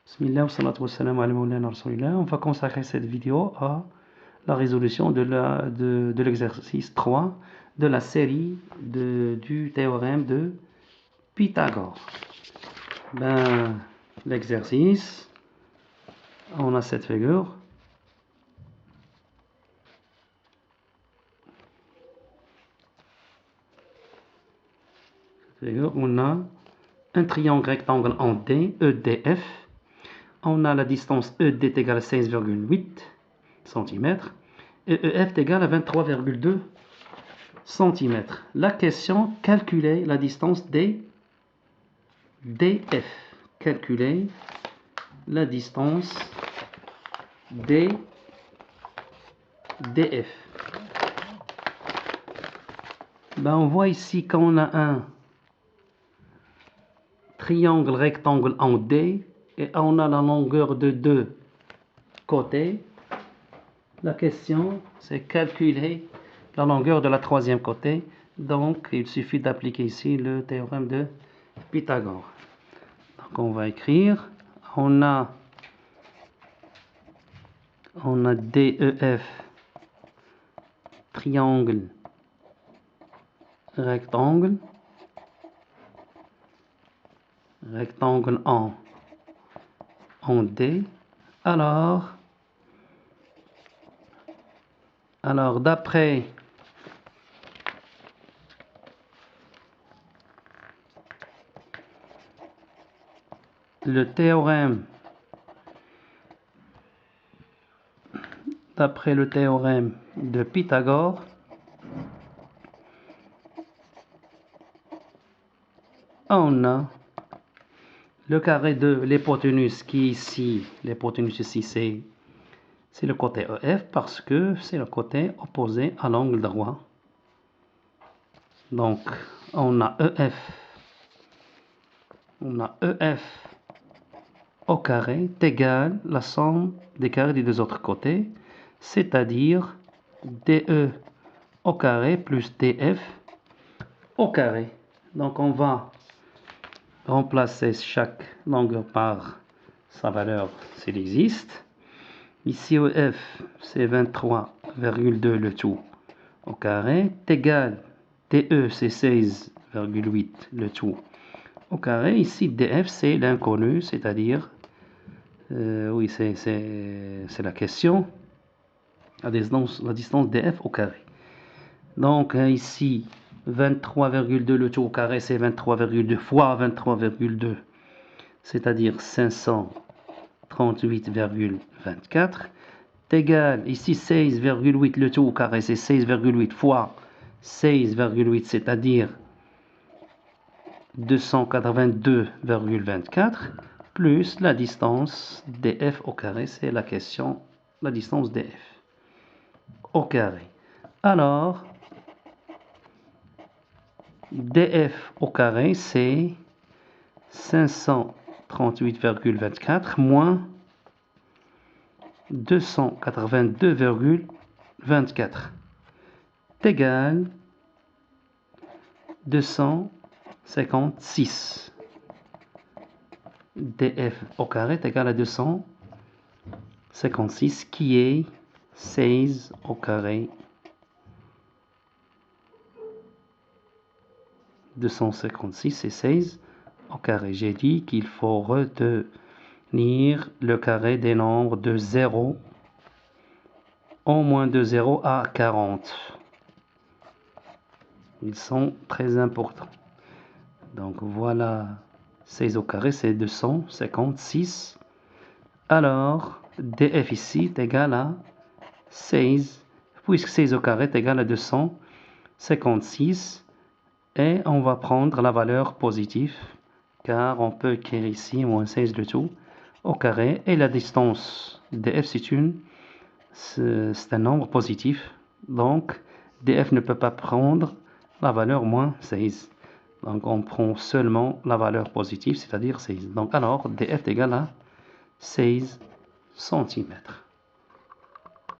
Bismillah wa salatu wa salam ala mawlana rasulillah. On va consacrer cette vidéo à la résolution de l'exercice 3 de la série du théorème de Pythagore. L'exercice, on a cette figure. On a un triangle rectangle en D, EDF. On a la distance ED est égale à 16,8 cm et EF est égal à 23,2 cm. La question, calculer la distance DF. Calculer la distance DF. On voit ici qu'on a un triangle rectangle en D et on a la longueur de deux côtés. La question, c'est calculer la longueur de la troisième côté. Donc, il suffit d'appliquer ici le théorème de Pythagore. Donc, on va écrire. On a DEF, triangle, rectangle en D. Alors d'après le théorème de Pythagore, on a le carré de l'hypoténuse qui est ici. L'hypoténuse ici, c'est le côté EF parce que c'est le côté opposé à l'angle droit. Donc, on a EF au carré est égal à la somme des carrés des deux autres côtés, c'est-à-dire DE au carré plus DF au carré. Donc, on va remplacer chaque longueur par sa valeur s'il existe. Ici, EF, c'est 23,2 le tout au carré, est égal, DE, c'est 16,8 le tout au carré. Ici, DF, c'est l'inconnu, c'est-à-dire, oui, c'est la question, la distance DF au carré. Donc, ici, 23,2 le tout au carré, c'est 23,2 fois 23,2, c'est-à-dire 538,24, est égal, ici 16,8 le tout au carré, c'est 16,8 fois 16,8, c'est-à-dire 282,24, plus la distance DF au carré, c'est la question, la distance DF au carré. Alors, DF au carré, c'est 538,24 moins 282,24 est égal 256. DF au carré est égal à 256 qui est 16 au carré. 256 et 16 au carré. J'ai dit qu'il faut retenir le carré des nombres de 0, au moins de 0 à 40. Ils sont très importants. Donc voilà, 16 au carré, c'est 256. Alors, DF ici est égal à 16, puisque 16 au carré est égal à 256. Et on va prendre la valeur positive, car on peut écrire ici moins 16 le tout au carré. Et la distance DF, c'est un nombre positif. Donc, DF ne peut pas prendre la valeur moins 16. Donc, on prend seulement la valeur positive, c'est-à-dire 16. Donc, alors, DF est égal à 16 cm.